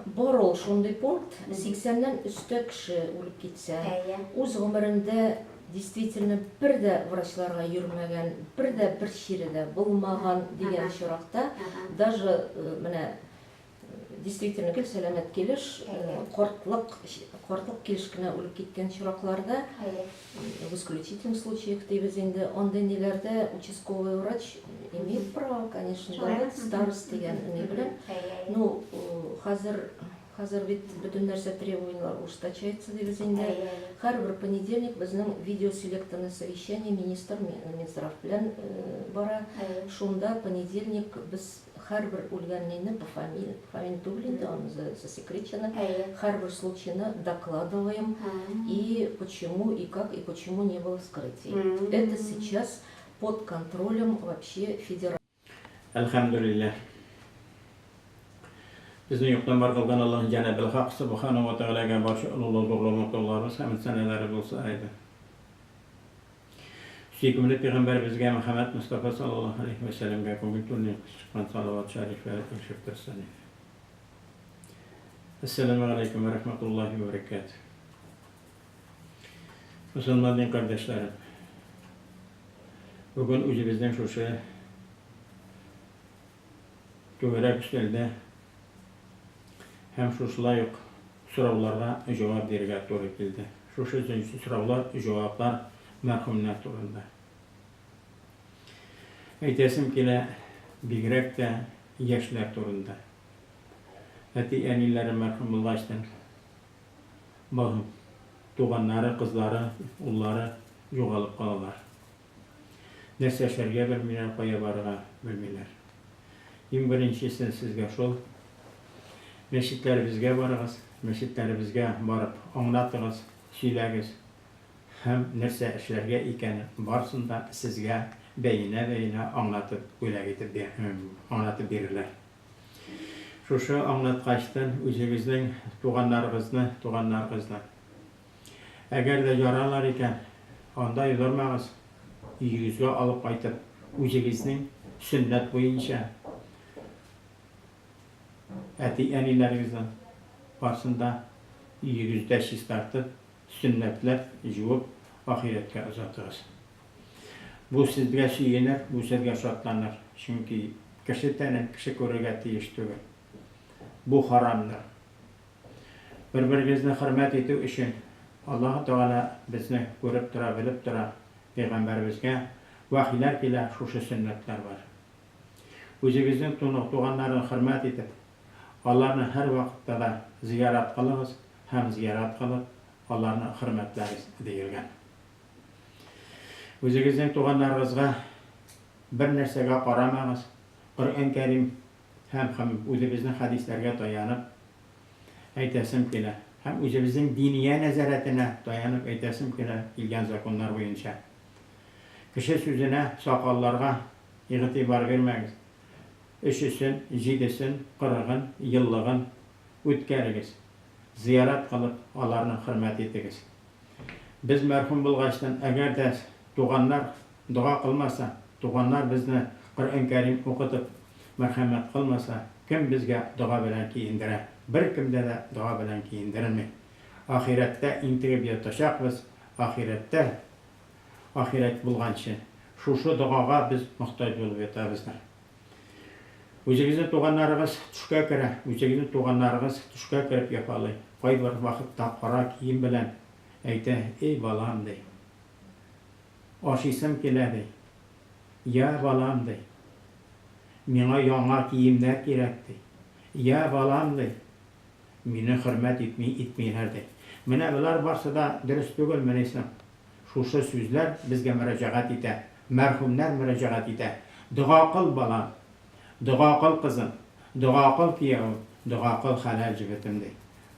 Бар ул шундый пункт, 80-нән өстә кеше үлеп китсә, үз гомерендә действительно бер дә врачларга йөрмәгән, бер дә бер чиредә булмаган дигән чиракта, даже менә действительно гел сәламәт килеш, картлык килеш кенә үлеп киткән чиракларда, в исключительных случаях дибез инде, андый ниләрдә участковый врач имеет право, конечно, старость дигән ни белән. Ну, хәзер бит бөтен нәрсә требованиялар ужесточается дибез инде. Һәрбер понедельник безнең видеоселекторный совещание министр Минздрав белән бара. Шунда понедельник без һәрбер үлгәнне по фамилия түгел инде, аны засекречено, һәрбер случайны докладываем, и почему, и как, и почему не было вскрытий. Это сейчас под контролем вообще федерации. Elhamdülillah. Bizni yo'qdan var qilgan Alloh Janobil Haq subhanahu va taolaga boshi ulug'lug' maqtovlarimiz hamd sanalari bo'lsa edi. Suyukli payg'ambarimizga Muhammad Mustafa sallallohu alayhi va sallamga ko'ngil chiqqan salovat shariflar tekshirib tursin. Assalomu alaykum va rahmatullohi va barakatuh. Musulmon qardoshlar, bugun o'zimizning shu to'g'ri üstelde hem şuşla yok sorularga cevap verge doğru geldi. Şuşu sorular, cevaplar merhumlar turunda. Eytesim ki bigrek de yaşlar turunda. Hati enileri merhumlaştın. Bakın, doğanları, kızları, ulları yoğalıp kalalar. Neyse şerge bilmeler, koya barığa bilmeler. Birincisi sizge şol. Meşitlerimizge barığız, meşitlerimizge barıp anlatırız, söyləgiz. Hem nerse işlerge iken barsın da sizge beyine anlatıp anlatıp verirler. Şu anlatkaçtan özünüzün tuğanlarınızla. Eğer de yaralar iken onda yılırmağız, yüzüge alıp kaytıp özünüzün sünnet boyunca enilerimizden karşısında yüzde şiş tartıp sünnetler juvup ahirette uzatırız. Bu sizge süyenir, bu sizge şartlanır. Çünkü kişi körügeti iştiği. Bu haramdır. Birbirimizni hürmet ettiği için Allah Teala bizni görüp tura, bilip tura Peygamberimizge vahiyler ile şu sünnetler var. Özümüzün tuğanlarını hürmet edip Allah'ını her vakitte da ziyaret kılınız, hem ziyaret kılıp Allah'ını hürmetleriz deyilgen. Özünüzün tuğanlarınızga bir nersege qaramağız. Kur'an-ı Kerim hem özümüzün hadislerine dayanıp eytesim ki hem özümüzün diniye nezaretine dayanıp eytesim ki ilgen zakonlar boyunca kişi sözüne, sakallarga itibar vermeyiz. Üçüsün, jidisin, qırığın, yıllığın ötkərigiz. Ziyaret kılıp Allah'ını hürmet etigiz. Biz merhum bulgaçtan eğer de tuğanlar dua kılmasa, tuğanlar bizni Kur'an-ı Kerim okutup merhamet kılmasa, kim bizge dua bilen kiyindire? Bir kimde de dua bilen kiyindirilme. Ahirette intigib yatacak biz, ahiret bulgançı. Şu duaga biz muhtaç bulup yetabızdır. Özünüzün tuğanlarınız düşke kirip yapalı. Koy bir vakitte para kiyim bilen eyte, ey balam dey. Aşisim kile dey. Ya balam dey. Mina yana kiyimler gerek dey. Ya balam dey. Mini hürmet etmeyler dey. Mine bunlar varsa da dürüst değil meneysem. Şu sözler bizge müracaat ite. Merhumlar müracaat ite. Dua kıl balam. Dua kıl kızım, dua kıl kiyavim, dua kıl halal cibetimde.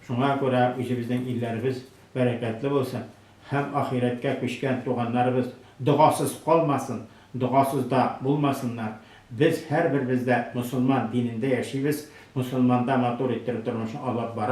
Şuna göre bizden illerimiz bereketli olsun. Hem ahiretke küşken tuğanlarımız duasız kalmasın, duasız da bulmasınlar. Biz her birimizde Müslüman dininde yaşayız, Müslümanda motor ettirip durmuş Allah bara.